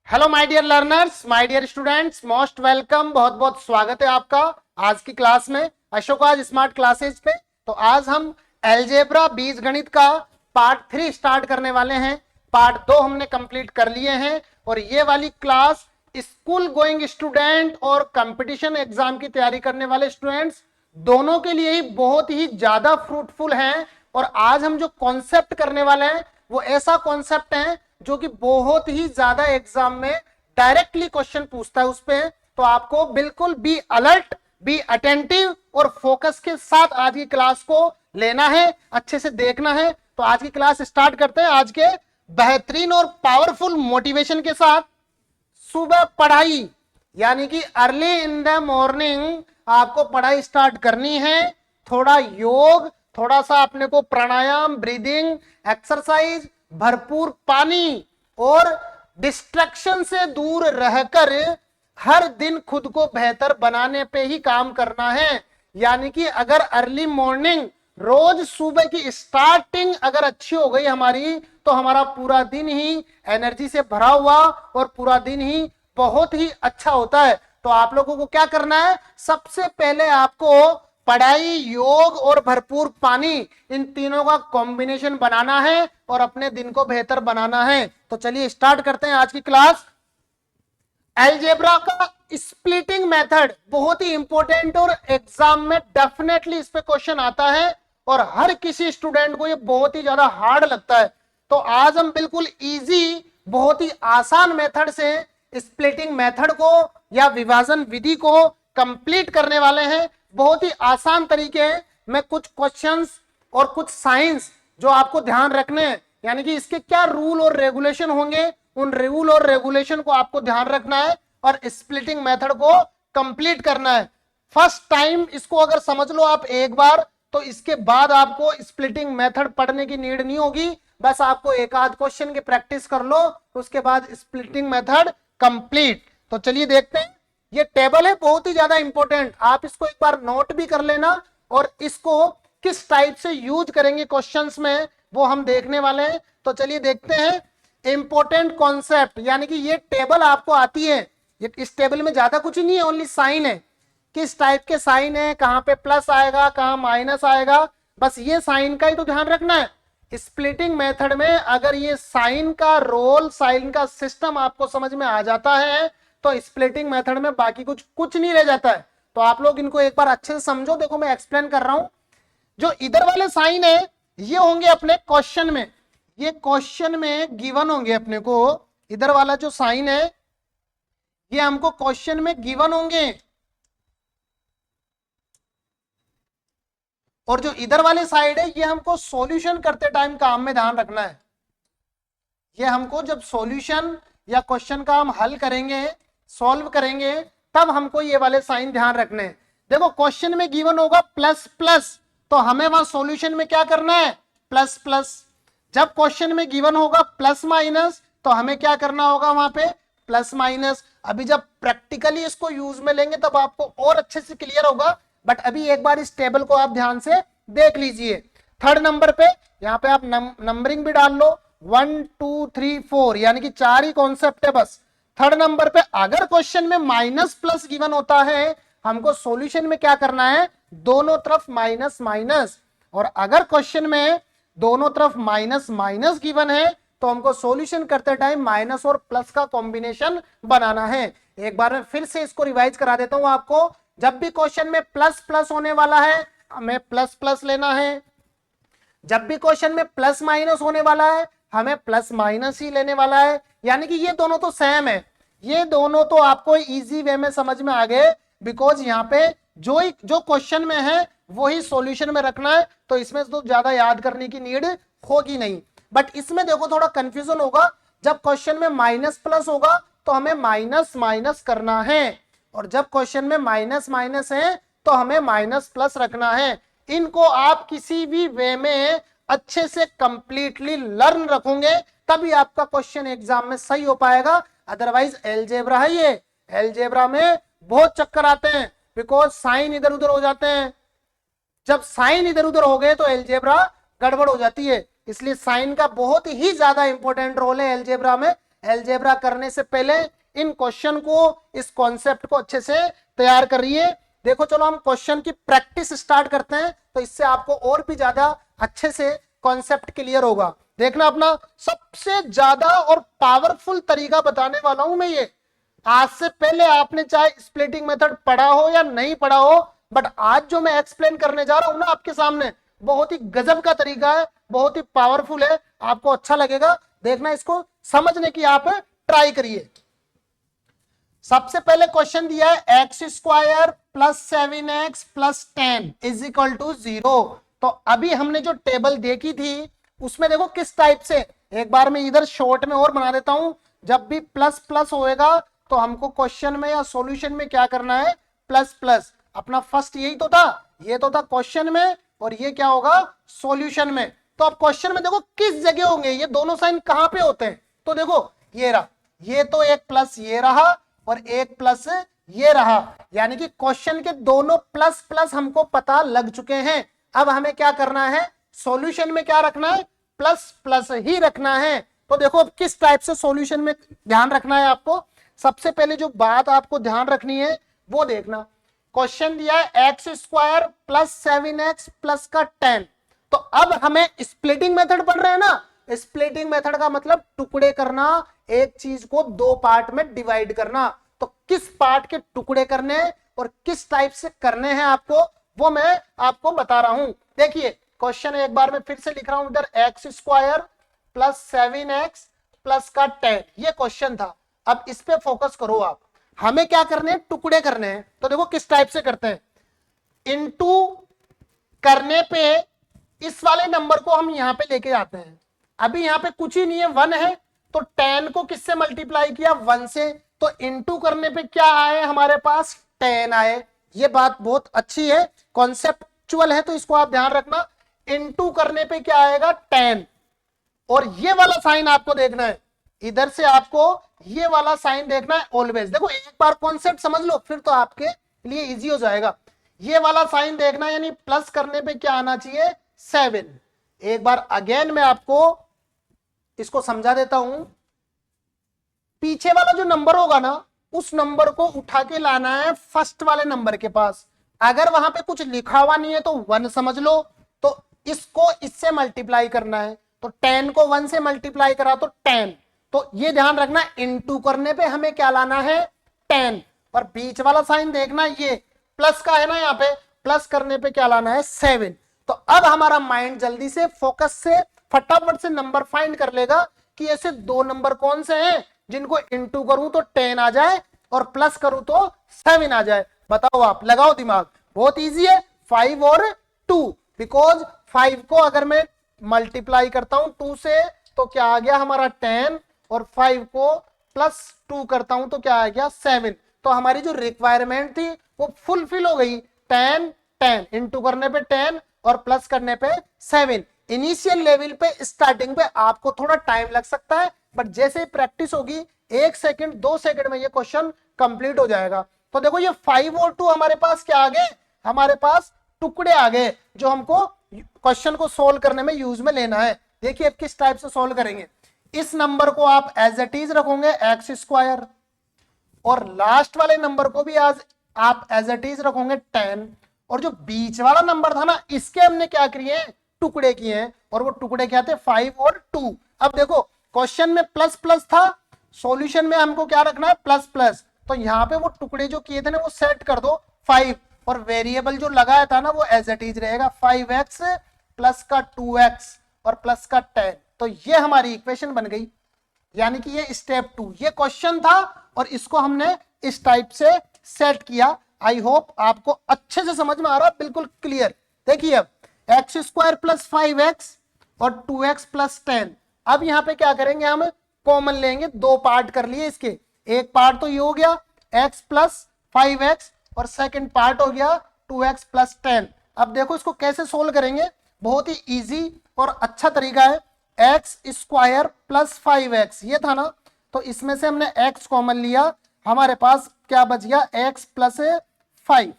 Hello my dear learners, my dear students, most welcome. बहुत बहुत स्वागत है आपका आज की क्लास में, अशोक आज स्मार्ट क्लासेज पे। तो आज हम अलजेब्रा बीज गणित का पार्ट 3 स्टार्ट करने वाले हैं। पार्ट 2 हमने कंप्लीट कर लिए हैं और ये वाली क्लास स्कूल गोइंग स्टूडेंट और कंपटीशन एग्जाम की तैयारी करने वाले स्टूडेंट्स दोनों के लिए ही बहुत ही ज्यादा फ्रूटफुल है। और आज हम जो कॉन्सेप्ट करने वाले हैं वो ऐसा कॉन्सेप्ट है जो कि बहुत ही ज्यादा एग्जाम में डायरेक्टली क्वेश्चन पूछता है उस पे। तो आपको बिल्कुल बी अलर्ट, बी अटेंटिव और फोकस के साथ आज की क्लास को लेना है, अच्छे से देखना है। तो आज की क्लास स्टार्ट करते हैं आज के बेहतरीन और पावरफुल मोटिवेशन के साथ। सुबह पढ़ाई यानी कि अर्ली इन द मॉर्निंग आपको पढ़ाई स्टार्ट करनी है। थोड़ा योग, थोड़ा सा अपने को प्राणायाम, ब्रीदिंग एक्सरसाइज, भरपूर पानी और डिस्ट्रैक्शन से दूर रहकर हर दिन खुद को बेहतर बनाने पे ही काम करना है। यानी कि अगर अर्ली मॉर्निंग रोज सुबह की स्टार्टिंग अगर अच्छी हो गई हमारी, तो हमारा पूरा दिन ही एनर्जी से भरा हुआ और पूरा दिन ही बहुत ही अच्छा होता है। तो आप लोगों को क्या करना है, सबसे पहले आपको पढ़ाई, योग और भरपूर पानी, इन तीनों का कॉम्बिनेशन बनाना है और अपने दिन को बेहतर बनाना है। तो चलिए स्टार्ट करते हैं आज की क्लास। अलजेब्रा का स्प्लिटिंग मेथड बहुत ही इंपॉर्टेंट और एग्जाम में डेफिनेटली इस पे क्वेश्चन आता है और हर किसी स्टूडेंट को ये बहुत ही ज्यादा हार्ड लगता है। तो आज हम बिल्कुल इजी, बहुत ही आसान मेथड से स्प्लिटिंग मेथड को या विभाजन विधि को कंप्लीट करने वाले हैं। बहुत ही आसान तरीके हैं। मैं कुछ क्वेश्चंस और कुछ साइंस जो आपको ध्यान रखने हैं, यानी कि इसके क्या रूल और रेगुलेशन होंगे, उन रूल और रेगुलेशन को आपको ध्यान रखना है और स्प्लिटिंग मेथड को कंप्लीट करना है। फर्स्ट टाइम इसको अगर समझ लो आप एक बार, तो इसके बाद आपको स्प्लिटिंग मेथड पढ़ने की नीड नहीं होगी। बस आपको एक आध क्वेश्चन की प्रैक्टिस कर लो, उसके बाद स्प्लिटिंग मेथड कंप्लीट। तो चलिए देखते हैं। ये टेबल है बहुत ही ज्यादा इंपॉर्टेंट, आप इसको एक बार नोट भी कर लेना और इसको किस टाइप से यूज करेंगे क्वेश्चंस में वो हम देखने वाले हैं। तो चलिए देखते हैं। इंपॉर्टेंट कॉन्सेप्ट, यानी कि ये टेबल आपको आती है, ये इस टेबल में ज्यादा कुछ नहीं है, ओनली साइन है, किस टाइप के साइन है, कहां पे प्लस आएगा, कहां माइनस आएगा, बस ये साइन का ही तो ध्यान रखना है। स्प्लिटिंग मेथड में अगर ये साइन का रोल, साइन का सिस्टम आपको समझ में आ जाता है तो स्प्लिटिंग मेथड में बाकी कुछ नहीं रह जाता है। तो आप लोग इनको एक बार अच्छे से समझो। देखो मैं एक्सप्लेन कर रहा हूं। जो इधर वाले साइन है ये होंगे अपने क्वेश्चन में, ये क्वेश्चन में गिवन होंगे अपने को। इधर वाला जो साइन है ये हमको क्वेश्चन में गिवन होंगे, और जो इधर वाले साइड है ये हमको सॉल्यूशन करते टाइम काम में ध्यान रखना है। ये हमको जब सॉल्यूशन या क्वेश्चन का हम हल करेंगे, सॉल्व करेंगे, तब हमको ये वाले साइन ध्यान रखने हैं। देखो क्वेश्चन में गिवन होगा प्लस प्लस, तो हमें वहां सॉल्यूशन में क्या करना है, प्लस प्लस। जब क्वेश्चन में गिवन होगा प्लस माइनस, तो हमें क्या करना होगा वहां पे, प्लस माइनस। अभी जब प्रैक्टिकली इसको यूज में लेंगे तब आपको और अच्छे से क्लियर होगा, बट अभी एक बार इस टेबल को आप ध्यान से देख लीजिए। थर्ड नंबर पे यहाँ पे आप नंबरिंग भी डाल लो, 1 2 3 4, यानी कि 4 ही कॉन्सेप्ट है बस। थर्ड नंबर पे अगर क्वेश्चन में माइनस प्लस गिवन होता है, हमको सॉल्यूशन में क्या करना है, दोनों तरफ माइनस माइनस। और अगर क्वेश्चन में दोनों तरफ माइनस माइनस गिवन है, तो हमको सॉल्यूशन करते टाइम माइनस और प्लस का कॉम्बिनेशन बनाना है। एक बार मैं फिर से इसको रिवाइज करा देता हूं आपको। जब भी क्वेश्चन में प्लस प्लस होने वाला है, हमें प्लस प्लस लेना है। जब भी क्वेश्चन में प्लस माइनस होने वाला है, हमें प्लस माइनस ही लेने वाला है। यानी कि ये दोनों तो सेम है, ये दोनों तो आपको इजी वे में समझ में आ गए, बिकॉज यहाँ पे जो क्वेश्चन में है वही सॉल्यूशन में रखना है। तो इसमें तो ज्यादा याद करने की नीड होगी नहीं। बट इसमें देखो थोड़ा कंफ्यूजन होगा, जब क्वेश्चन में माइनस प्लस होगा तो हमें माइनस माइनस करना है, और जब क्वेश्चन में माइनस माइनस है तो हमें माइनस प्लस रखना है। इनको आप किसी भी वे में अच्छे से कंप्लीटली लर्न रखोगे तभी आपका क्वेश्चन एग्जाम में सही हो पाएगा। अदरवाइज अलजेब्रा है ये, अलजेब्रा में बहुत चक्कर आते हैं, बिकॉज साइन इधर उधर हो जाते हैं। जब साइन इधर उधर हो गए तो अलजेब्रा गड़बड़ हो जाती है। इसलिए साइन का बहुत ही ज्यादा इंपॉर्टेंट रोल है अलजेब्रा में। अलजेब्रा करने से पहले इन क्वेश्चन को, इस कॉन्सेप्ट को अच्छे से तैयार करिए। देखो चलो हम क्वेश्चन की प्रैक्टिस स्टार्ट करते हैं, तो इससे आपको और भी ज्यादा अच्छे से कॉन्सेप्ट क्लियर होगा। देखना अपना सबसे ज्यादा और पावरफुल तरीका बताने वाला हूं मैं ये। आज से पहले आपने चाहे स्प्लिटिंग मेथड पढ़ा हो या नहीं पढ़ा हो, बट आज जो मैं एक्सप्लेन करने जा रहा हूं ना आपके सामने, बहुत ही गजब का तरीका है, बहुत ही पावरफुल है, आपको अच्छा लगेगा। देखना, इसको समझने की आप ट्राई करिए। सबसे पहले क्वेश्चन दिया है x square plus 7x plus 10 is equal to 0। तो अभी हमने जो टेबल देखी थी उसमें देखो किस टाइप से, एक बार मैं इधर शॉर्ट में और बना देता हूं। जब भी प्लस प्लस होएगा तो हमको क्वेश्चन में या सॉल्यूशन में क्या करना है, प्लस प्लस। अपना फर्स्ट यही तो था, ये तो था क्वेश्चन में, और ये क्या होगा, सॉल्यूशन में। तो अब क्वेश्चन में देखो किस जगह होंगे ये दोनों साइन, कहां पे होते हैं, तो देखो ये रहा, ये तो एक प्लस ये रहा और एक प्लस ये रहा, यानी कि क्वेश्चन के दोनों प्लस प्लस हमको पता लग चुके हैं। अब हमें क्या करना है, सॉल्यूशन में क्या रखना है, प्लस प्लस ही रखना है। तो देखो अब किस टाइप से सॉल्यूशन में ध्यान रखना है आपको। सबसे पहले जो बात आपको ध्यान रखनी है वो देखना, क्वेश्चन दिया है x square plus 7x plus का 10। तो अब हमें स्प्लिटिंग मेथड पढ़ रहे हैं ना, स्प्लिटिंग मेथड का मतलब टुकड़े करना, एक चीज को दो पार्ट में डिवाइड करना। तो किस पार्ट के टुकड़े करने और किस टाइप से करने हैं आपको, वो मैं आपको बता रहा हूं। देखिए क्वेश्चन एक बार मैं फिर से लिख रहा हूं इधर, x square plus 7x plus का 10, ये क्वेश्चन था। अब इस पे फोकस करो आप, हमें क्या करने हैं, टुकड़े करने हैं। तो देखो किस टाइप से करते हैं, इनटू करने पे इस वाले नंबर को हम यहां पे लेके जाते हैं। अभी यहां पे कुछ ही नहीं है, 1 है, तो 10 को किससे मल्टीप्लाई किया, 1 से, तो इनटू करने पे क्या आए हमारे पास, 10 आए। ये बात बहुत अच्छी है, कॉन्सेप्चुअल है, तो इसको आप ध्यान रखना। इनटू करने पे क्या आएगा, 10, और ये वाला साइन आपको देखना है, इधर से आपको ये वाला साइन देखना है ऑलवेज। देखो एक बार कॉन्सेप्ट समझ लो, फिर तो आपके लिए इजी हो जाएगा। ये वाला साइन देखना, यानी प्लस करने पे क्या आना चाहिए, 7। एक बार अगेन मैं आपको इसको समझा देता हूं। पीछे वाला जो नंबर होगा ना, उस नंबर को उठा के लाना है फर्स्ट वाले नंबर के पास। अगर वहां पे कुछ लिखा हुआ नहीं है तो 1 समझ लो, तो इसको इससे मल्टीप्लाई करना है। तो 10 को 1 से मल्टीप्लाई करा तो 10। तो ये ध्यान रखना, इनटू करने पे हमें क्या लाना है, 10। और बीच वाला साइन देखना, ये प्लस का है ना, यहाँ पे प्लस करने पे क्या लाना है, 7। तो अब हमारा माइंड जल्दी से फोकस से फटाफट से नंबर फाइंड कर लेगा कि ऐसे दो नंबर कौन से हैं जिनको इनटू करूं तो 10 आ जाए और प्लस करूं तो 7 आ जाए। बताओ आप, लगाओ दिमाग, बहुत इजी है, 5 और 2। बिकॉज 5 को अगर मैं मल्टीप्लाई करता हूं 2 से तो क्या आ गया हमारा 10, और 5 को प्लस 2 करता हूं तो क्या आ गया 7। तो हमारी जो रिक्वायरमेंट थी वो फुलफिल हो गई, 10 10 इनटू करने पे 10 और प्लस करने पे 7। इनिशियल लेवल पे, स्टार्टिंग पे आपको थोड़ा टाइम लग सकता है, बट जैसे ही प्रैक्टिस होगी 1 सेकंड 2 सेकंड में ये क्वेश्चन कंप्लीट हो जाएगा। तो देखो ये 5 और 2 हमारे पास क्या आ गए, हमारे पास टुकड़े आ गए जो हमको क्वेश्चन को सोल्व करने में यूज में लेना है। देखिए अब किस टाइप से सोल्व करेंगे। इस नंबर को आप एज इट इज रखोगे एक्स स्क्वायर, और लास्ट वाले नंबर को भी आज आप एज इट इज रखोगे 10, और जो बीच वाला नंबर था ना, इसके हमने क्या किए, टुकड़े किए हैं, और वो टुकड़े क्या थे, 5 और 2। अब देखो क्वेश्चन में प्लस प्लस था, सॉल्यूशन में हमको क्या रखना है, प्लस प्लस। तो यहाँ पे वो टुकड़े जो किए थे ना वो सेट कर दो 5, और वेरिएबल जो लगाया था ना वो एज इट इज रहेगा 5x प्लस का 2x और प्लस का 10। तो ये हमारी इक्वेशन बन गई, यानी कि ये स्टेप 2, ये क्वेश्चन था और इसको हमने इस टाइप से सेट किया। आई होप आपको अच्छे से समझ में आ रहा है, बिल्कुल क्लियर। देखिए अब एक्स स्क्वायर प्लस 5x और 2x प्लस 10। अब यहाँ पे क्या करेंगे, हम कॉमन लेंगे, दो पार्ट कर लिए इसके, एक पार्ट तो ये हो गया x प्लस 5x और सेकेंड पार्ट हो गया 2x प्लस 10। अब देखो इसको कैसे सोल्व करेंगे, बहुत ही इजी और अच्छा तरीका है। एक्स स्क्वायर प्लस 5x ये था ना, तो इसमें से हमने x कॉमन लिया, हमारे पास क्या बच गया, x प्लस 5।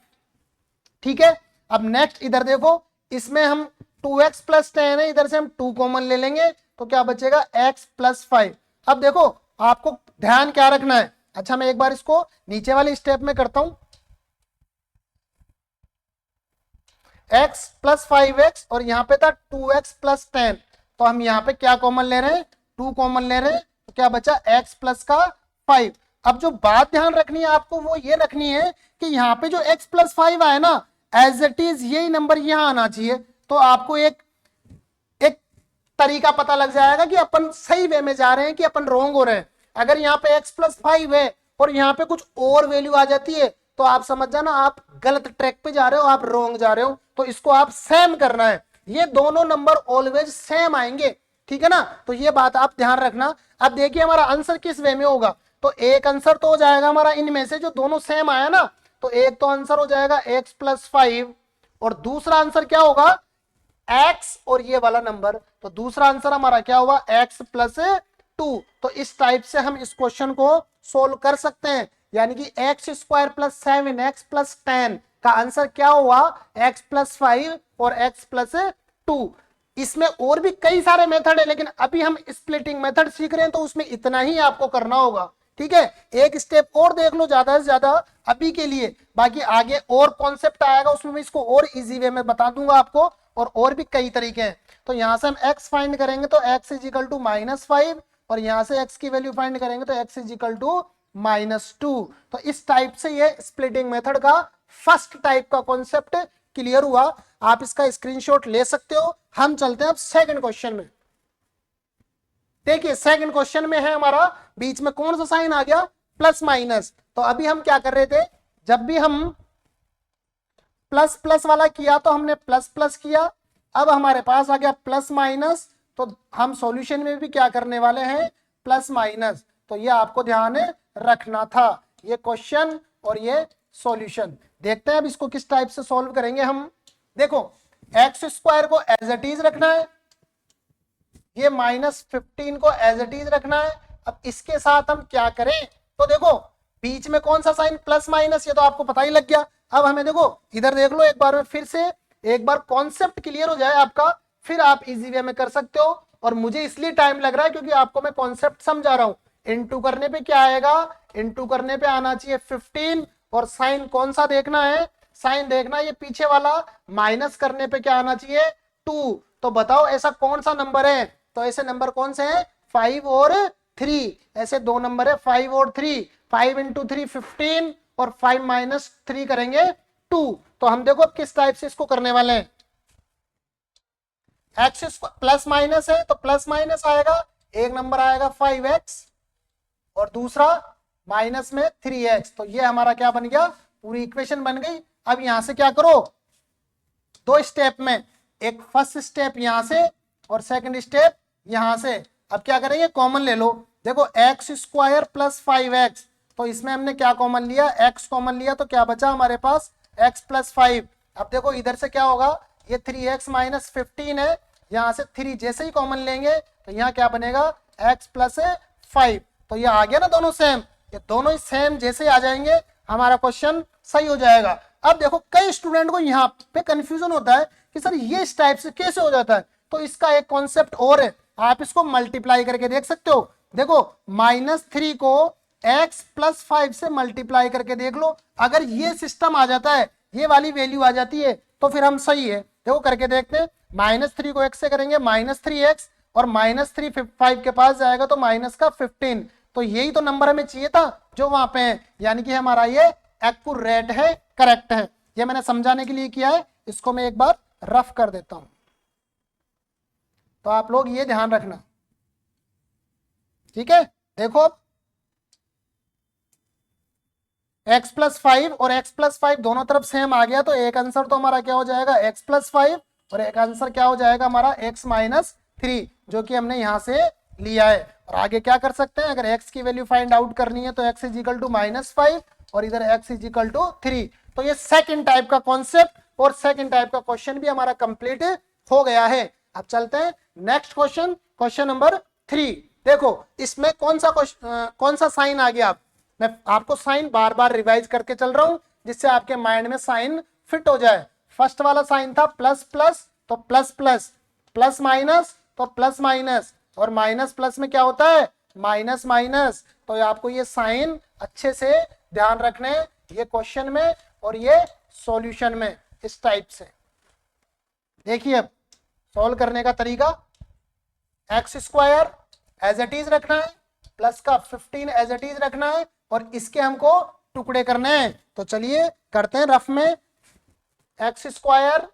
ठीक है, अब नेक्स्ट इधर देखो, इसमें हम 2x प्लस 10 है, इधर से हम 2 कॉमन ले लेंगे तो क्या बचेगा, x प्लस 5। अब देखो आपको ध्यान क्या रखना है। अच्छा मैं एक बार इसको नीचे वाले स्टेप में करता हूं। x प्लस 5x और यहां पे था 2x प्लस 10, तो हम यहां पे क्या कॉमन ले रहे हैं, 2 कॉमन ले रहे हैं, तो क्या बचा x प्लस का 5। अब जो बात ध्यान रखनी है आपको वो ये रखनी है कि यहाँ पे जो x प्लस 5 आया ना, एज इट इज यही नंबर यहां आना चाहिए। तो आपको एक एक तरीका पता लग जाएगा कि अपन सही वे में जा रहे हैं कि अपन रोंग हो रहे हैं। अगर यहाँ पे x प्लस 5 है और यहाँ पे कुछ और वैल्यू आ जाती है तो आप समझ जाना आप गलत ट्रैक पे जा रहे हो, आप रोंग जा रहे हो। तो इसको आप सेम करना है, ये दोनों नंबर ऑलवेज सेम आएंगे, ठीक है ना। तो ये बात आप ध्यान रखना। अब देखिए हमारा आंसर किस वे में होगा, तो एक आंसर तो हो जाएगा हमारा इनमें से जो दोनों सेम आया ना, तो एक तो आंसर हो जाएगा x प्लस 5 और दूसरा आंसर क्या होगा x और ये वाला नंबर, तो दूसरा आंसर हमारा क्या हुआ x प्लस 2। तो इस टाइप से हम इस क्वेश्चन को सोल्व कर सकते हैं, यानी कि x square plus 7x plus 10 का आंसर क्या हुआ x प्लस 5 और x प्लस 2। इसमें और भी कई सारे मेथड है, लेकिन अभी हम स्प्लिटिंग मेथड सीख रहे हैं तो उसमें इतना ही आपको करना होगा, ठीक है। एक स्टेप और देख लो ज्यादा से ज्यादा अभी के लिए, बाकी आगे और कॉन्सेप्ट आएगा उसमें मैं इसको और इजी वे में बता दूंगा आपको, और भी कई तरीके हैं। तो यहां से हम x फाइंड करेंगे तो x इज इक्वल टू -5 और यहां से x की वैल्यू फाइंड करेंगे तो x इज इक्वल टू -2। तो इस टाइप से ये स्प्लिटिंग मेथड का फर्स्ट टाइप का कॉन्सेप्ट क्लियर हुआ। आप इसका स्क्रीनशॉट ले सकते हो। हम चलते हैं अब सेकंड क्वेश्चन में। देखिए सेकंड क्वेश्चन में है हमारा बीच में कौन सा साइन आ गया, प्लस माइनस। तो अभी हम क्या कर रहे थे, जब भी हम प्लस प्लस वाला किया तो हमने प्लस प्लस किया, अब हमारे पास आ गया प्लस माइनस, तो हम सॉल्यूशन में भी क्या करने वाले हैं, प्लस माइनस। तो ये आपको ध्यान रखना था, ये क्वेश्चन और ये सॉल्यूशन। देखते हैं अब इसको किस टाइप से सॉल्व करेंगे हम। देखो एक्स स्क्वायर को एज इट इज रखना है, ये -15 को एज इट इज रखना है। अब इसके साथ हम क्या करें, तो देखो बीच में कौन सा साइन प्लस माइनस, ये तो आपको पता ही लग गया। अब हमें देखो इधर देख लो एक बार में, फिर से एक बार कॉन्सेप्ट क्लियर हो जाए आपका, फिर आप इजी वे में कर सकते हो। और मुझे इसलिए टाइम लग रहा है क्योंकि आपको मैं कॉन्सेप्ट समझा रहा हूं। इनटू करने पे क्या आएगा, इनटू करने पे आना चाहिए 15 और साइन कौन सा देखना है, साइन देखना ये पीछे वाला, माइनस करने पे क्या आना चाहिए 2। तो बताओ ऐसा कौन सा नंबर है, तो ऐसे नंबर कौन से हैं 5 और 3, ऐसे दो नंबर है 5 और 3। 5 इंटू 3 15 और 5 माइनस 3 करेंगे 2। तो हम देखो अब किस टाइप से इसको करने वाले हैं। एक्स प्लस माइनस है तो प्लस माइनस आएगा, एक नंबर आएगा 5x और दूसरा माइनस में 3x। तो ये हमारा क्या बन गया, पूरी इक्वेशन बन गई। अब यहां से क्या करो, दो स्टेप में, एक फर्स्ट स्टेप यहां से और सेकंड स्टेप यहां से। अब क्या करेंगे, कॉमन ले लो। देखो एक्स स्क्वायर प्लस 5x, तो इसमें हमने क्या कॉमन लिया, x कॉमन लिया, तो क्या बचा हमारे पास x प्लस 5। अब देखो इधर से क्या होगा, ये 3x माइनस 15 है, यहां से 3 जैसे ही कॉमन लेंगे तो यहाँ क्या बनेगा x प्लस 5। तो ये आ गया ना दोनों सेम, ये दोनों ही सेम जैसे आ जाएंगे हमारा क्वेश्चन सही हो जाएगा। अब देखो कई स्टूडेंट को यहाँ पे कंफ्यूजन होता है कि सर ये इस टाइप से कैसे हो जाता है, तो इसका एक कॉन्सेप्ट और है, आप इसको मल्टीप्लाई करके देख सकते हो। देखो -3 को x प्लस 5 से मल्टीप्लाई करके देख लो, अगर ये सिस्टम आ जाता है, ये वाली वैल्यू आ जाती है तो फिर हम सही है। देखो करके देखते हैं, -3 को x से करेंगे -3x और -3 5 के पास जाएगा तो माइनस का 15। तो यही तो नंबर हमें चाहिए था जो वहां पे है, यानी कि हमारा ये एक्यूरेट है, करेक्ट है। ये मैंने समझाने के लिए किया है, इसको मैं एक बार रफ कर देता हूं, तो आप लोग ये ध्यान रखना, ठीक है। देखो अब x प्लस 5 और x प्लस 5 दोनों तरफ सेम आ गया, तो एक आंसर तो हमारा क्या हो जाएगा x प्लस 5 और एक आंसर क्या हो जाएगा हमारा x माइनस 3, जो कि हमने यहां से लिया है। और आगे क्या कर सकते हैं, अगर x की वैल्यू फाइंड आउट करनी है तो x इज इक्वल टू -5 और इधर x इज इक्वल टू 3। तो ये सेकंड टाइप का कॉन्सेप्ट और सेकंड टाइप का क्वेश्चन भी हमारा कंप्लीट हो गया है। अब चलते हैं नेक्स्ट क्वेश्चन, क्वेश्चन नंबर 3। देखो इसमें कौन सा साइन आ गया, मैं आपको साइन बार बार रिवाइज करके चल रहा हूं जिससे आपके माइंड में साइन फिट हो जाए। फर्स्ट वाला साइन था प्लस प्लस, तो प्लस प्लस, प्लस माइनस तो प्लस माइनस, और माइनस प्लस में क्या होता है माइनस माइनस, तो आपको ये साइन अच्छे से ध्यान रखने, ये क्वेश्चन में और ये सॉल्यूशन में, इस टाइप से। देखिए अब सॉल्व करने का तरीका, x square as it is रखना है, प्लस का 15 एज इट इज रखना है, और इसके हमको टुकड़े करने हैं। तो चलिए करते हैं रफ में। एक्स स्क्वायर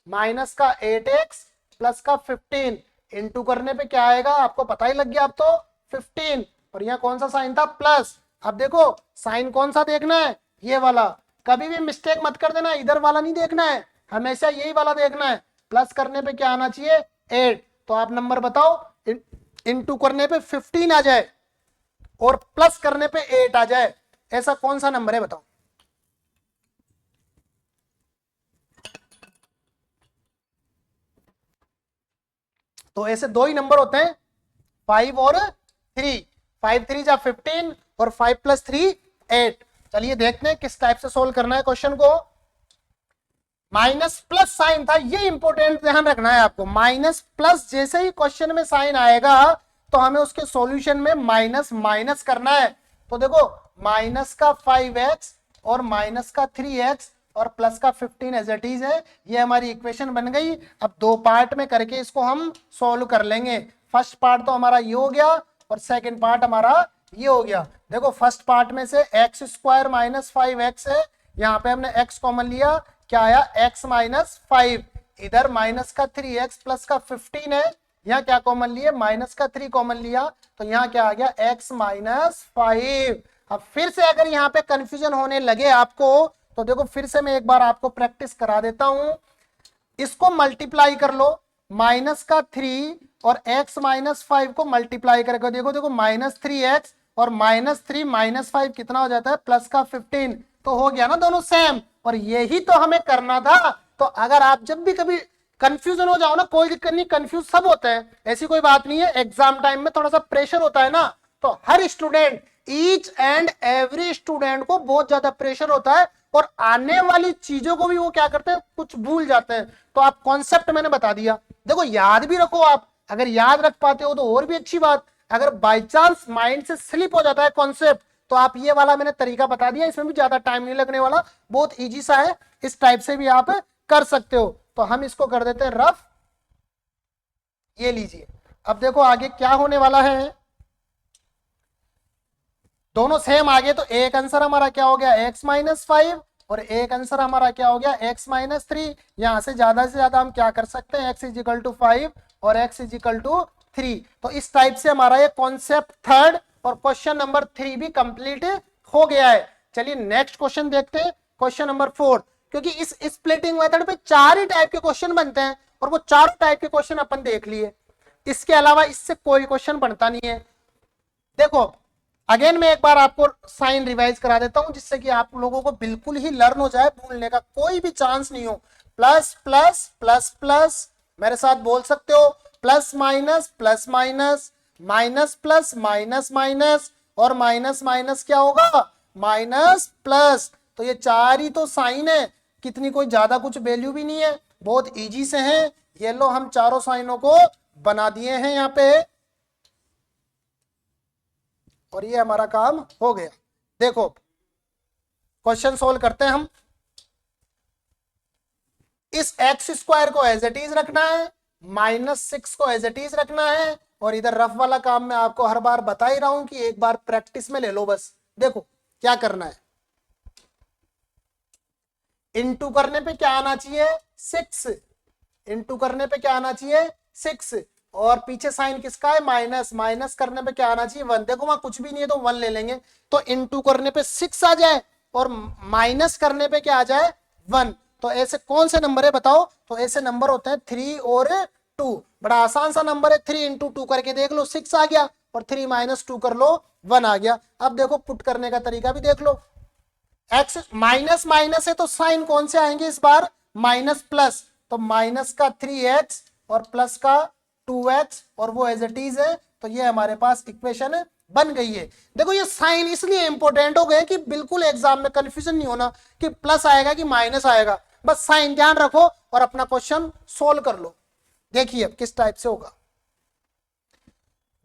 माइनस का 8x प्लस का 15 इंटू करने पे क्या आएगा, आपको पता ही लग गया अब तो 15, और यहाँ कौन सा साइन था, प्लस। अब देखो साइन कौन सा देखना है, ये वाला, कभी भी मिस्टेक मत कर देना, इधर वाला नहीं देखना है, हमेशा यही वाला देखना है। प्लस करने पे क्या आना चाहिए, 8, तो आप नंबर बताओ, इंटू करने पे 15 आ जाए और प्लस करने पे 8 आ जाए, ऐसा कौन सा नंबर है बताओ। तो ऐसे दो ही नंबर होते हैं, 5 और 3, 5 3 जा 15 और 5 प्लस 3 8। चलिए देखते हैं किस टाइप से सोल्व करना है क्वेश्चन को। माइनस प्लस साइन था, ये इंपॉर्टेंट ध्यान रखना है आपको, माइनस प्लस जैसे ही क्वेश्चन में साइन आएगा तो हमें उसके सॉल्यूशन में माइनस माइनस करना है। तो देखो माइनस का 5x और माइनस का 3x और प्लस का 15 एज इट इज है, ये हमारी इक्वेशन बन गई। अब दो पार्ट में करके इसको हम सॉल्व कर लेंगे। फर्स्ट पार्ट तो हमारा ये हो गया और सेकंड पार्ट हमारा ये हो गया। देखो फर्स्ट पार्ट में से एक्स स्क्वायर माइनस 5x है, यहाँ पे हमने x कॉमन लिया, क्या आया x माइनस 5, इधर माइनस का 3x प्लस का 15 है, यहाँ क्या कॉमन लिए, माइनस का 3 कॉमन लिया, तो यहाँ क्या आ गया x माइनस 5। अब फिर से अगर यहाँ पे कंफ्यूजन होने लगे आपको, तो देखो फिर से मैं एक बार आपको प्रैक्टिस करा देता हूं। इसको मल्टीप्लाई कर लो, माइनस का 3 और x माइनस 5 को मल्टीप्लाई करके देखो, देखो माइनस 3x और माइनस 3 माइनस 5 कितना हो जाता है, प्लस का 15, तो हो गया ना दोनों सेम। और यही तो हमें करना था। तो अगर आप जब भी कभी कंफ्यूजन हो जाओ ना, कोई दिक्कत नहीं, कंफ्यूज सब होते हैं, ऐसी कोई बात नहीं है, एग्जाम टाइम में थोड़ा सा प्रेशर होता है ना, तो हर student, each and every student को बहुत ज्यादा प्रेशर होता है और आने वाली चीजों को भी वो क्या करते हैं, कुछ भूल जाते हैं। तो आप कॉन्सेप्ट मैंने बता दिया, देखो याद भी रखो आप, अगर याद रख पाते हो तो और भी अच्छी बात, अगर बाई चांस माइंड से स्लिप हो जाता है कॉन्सेप्ट, तो आप ये वाला मैंने तरीका बता दिया, इसमें भी ज्यादा टाइम नहीं लगने वाला, बहुत इजी सा है, इस टाइप से भी आप कर सकते हो। तो हम इसको कर देते हैं रफ, ये लीजिए। अब देखो आगे क्या होने वाला है, दोनों सेम आगे, तो एक आंसर हमारा क्या हो गया, x माइनस 5, और एक आंसर हमारा क्या हो गया, x माइनस 3। यहां से ज्यादा हम क्या कर सकते हैं, x इज इक्वल टू 5 और x इज इक्वल टू 3। तो इस टाइप से हमारा ये कॉन्सेप्ट थर्ड और क्वेश्चन नंबर 3 भी कंप्लीट हो गया है। चलिए नेक्स्ट क्वेश्चन देखते हैं, क्वेश्चन नंबर 4। क्योंकि इस स्प्लिटिंग मेथड पे 4 ही टाइप के क्वेश्चन बनते हैं और वो 4 टाइप के क्वेश्चन अपन देख लिए, इसके अलावा इससे कोई क्वेश्चन बनता नहीं है। देखो अगेन मैं एक बार आपको साइन रिवाइज करा देता हूं, जिससे कि आप लोगों को बिल्कुल ही लर्न हो जाए, भूलने का कोई भी चांस नहीं हो। प्लस प्लस प्लस प्लस, मेरे साथ बोल सकते हो, plus minus plus minus, minus plus minus minus, और माइनस माइनस क्या होगा, माइनस प्लस। तो ये 4 ही तो साइन है, कितनी कोई ज्यादा कुछ वैल्यू भी नहीं है, बहुत इजी से है। ये लो हम चारों साइनों को बना दिए हैं यहाँ पे, और ये हमारा काम हो गया। देखो क्वेश्चन सोल्व करते हैं हम। इस एक्स स्क्वायर को एज इट इज रखना है, माइनस 6 को एज इट इज रखना है, और इधर रफ वाला काम मैं आपको हर बार बता ही रहा हूं कि एक बार प्रैक्टिस में ले लो बस। देखो क्या करना है, इंटू करने पे क्या आना चाहिए, 6, इंटू करने पे क्या आना चाहिए, 6, और पीछे साइन किसका है, माइनस, माइनस करने पे क्या आना चाहिए, 1। देखो वहां कुछ भी नहीं है तो 1 ले लेंगे, तो इंटू करने पे 6 आ जाए और माइनस करने पे क्या आ जाए, 1। तो ऐसे कौन से नंबर है बताओ, तो ऐसे नंबर होते हैं 3 और 2। बड़ा आसान सा नंबर है, 3 इंटू 2 करके देख लो, 6 आ गया, और 3 माइनस 2 कर लो, 1 आ गया। अब देखो पुट करने का तरीका भी देख लो, एक्स माइनस माइनस है तो साइन कौन से आएंगे इस बार, माइनस प्लस, तो माइनस का 3x और प्लस का 2x, और वो एज इट इज है, तो ये हमारे पास इक्वेशन बन गई है। देखो ये साइन इसलिए इंपॉर्टेंट हो गए कि बिल्कुल एग्जाम में कंफ्यूजन नहीं होना कि प्लस आएगा कि माइनस आएगा, बस साइन ध्यान रखो और अपना क्वेश्चन सोल्व कर लो। देखिए अब किस टाइप से होगा,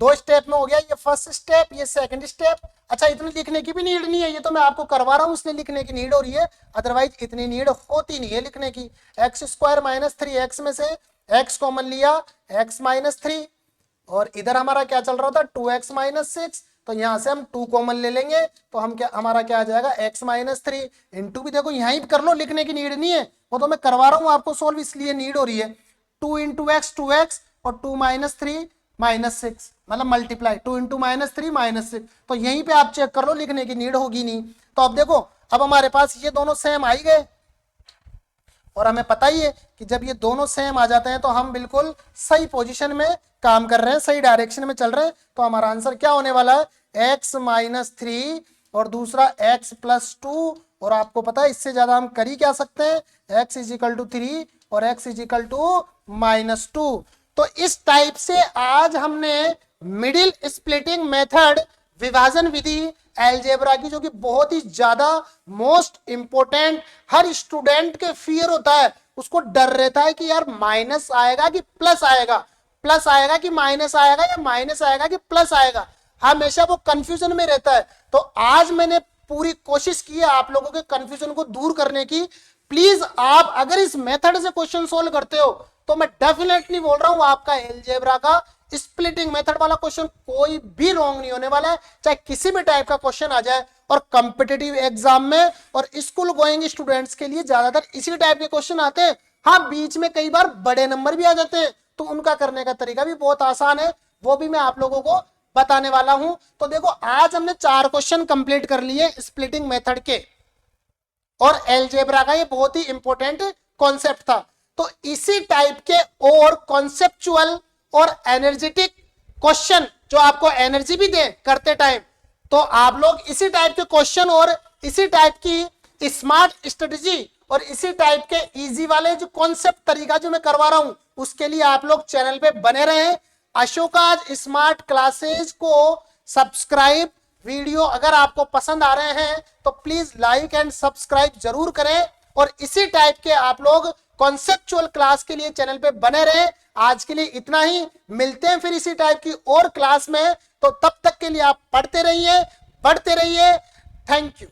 दो स्टेप में हो गया, ये फर्स्ट स्टेप, ये सेकंड स्टेप। अच्छा, इतनी लिखने की भी नीड नहीं है, ये तो मैं आपको करवा रहा हूं इसलिए लिखने की नीड हो रही है, अदरवाइज इतनी नीड होती नहीं है लिखने की। एक्स स्क्वायर माइनस 3x में से x कॉमन लिया, x माइनस 3, और इधर हमारा क्या चल रहा था 2x माइनस 6, तो यहां से हम 2 कॉमन ले लेंगे, तो हम क्या, हमारा क्या आ जाएगा x माइनस 3 इंटू, भी देखो यहीं कर लो, लिखने की नीड नहीं है, वो तो मैं करवा रहा हूं आपको सोल्व, इसलिए नीड हो रही है। 2 इंटू एक्स 2x, और 2 माइनस 3 माइनस 6, मतलब मल्टीप्लाई 2 इंटू माइनस 3 माइनस 6, तो यहीं पे आप चेक कर लो, लिखने की नीड होगी नहीं। तो अब देखो, अब हमारे पास ये दोनों सेम आ ही गए, और हमें पता ही है कि जब ये दोनों सेम आ जाते हैं तो हम बिल्कुल सही पोजीशन में काम कर रहे हैं, सही डायरेक्शन में चल रहे हैं। तो हमारा आंसर क्या होने वाला है, x माइनस 3 और दूसरा x प्लस 2, और आपको पता है इससे ज्यादा हम कर ही क्या सकते हैं, x इज इक्वल टू 3 और x is equal to minus 2। तो इस टाइप से आज हमने मिडिल स्प्लिटिंग मेथड, विभाजन विधि अलजेब्रा की, जो कि बहुत ही ज्यादा मोस्ट इंपोर्टेंट, हर स्टूडेंट के फियर होता है, उसको डर रहता है कि यार माइनस आएगा कि प्लस आएगा, प्लस आएगा कि माइनस आएगा, या माइनस आएगा कि प्लस आएगा, हमेशा वो कंफ्यूजन में रहता है। तो आज मैंने पूरी कोशिश की है आप लोगों के कंफ्यूजन को दूर करने की। प्लीज आप अगर इस मेथड से क्वेश्चन सोल्व करते हो तो मैं डेफिनेटली बोल रहा हूं आपका अलजेब्रा का स्प्लिटिंग मेथड वाला क्वेश्चन कोई भी रॉन्ग नहीं होने वाला है, चाहे किसी भी टाइप का क्वेश्चन आ जाए। और कॉम्पिटिटिव एग्जाम में और स्कूल गोइंग स्टूडेंट्स के लिए ज्यादातर इसी टाइप के क्वेश्चन आते हैं। हाँ, बीच में कई बार बड़े नंबर भी आ जाते हैं, तो उनका करने का तरीका भी बहुत आसान है, वो भी मैं आप लोगों को बताने वाला हूं। तो देखो, आज हमने 4 क्वेश्चन कंप्लीट कर लिए स्प्लिटिंग मेथड के, और अलजेब्रा का ये बहुत ही इंपॉर्टेंट कॉन्सेप्ट था। तो इसी टाइप के और कॉन्सेप्चुअल और एनर्जेटिक क्वेश्चन जो आपको एनर्जी भी दे करते टाइम, तो आप लोग इसी टाइप के क्वेश्चन और इसी टाइप की स्मार्ट स्ट्रेटजी और इसी टाइप के इजी वाले जो कॉन्सेप्ट तरीका जो मैं करवा रहा हूं, उसके लिए आप लोग चैनल पे बने रहें। अशोकाज स्मार्ट क्लासेज को सब्सक्राइब, वीडियो अगर आपको पसंद आ रहे हैं तो प्लीज लाइक एंड सब्सक्राइब जरूर करें, और इसी टाइप के आप लोग कॉन्सेप्चुअल क्लास के लिए चैनल पे बने रहें। आज के लिए इतना ही, मिलते हैं फिर इसी टाइप की और क्लास में, तो तब तक के लिए आप पढ़ते रहिए, बढ़ते रहिए। Thank you.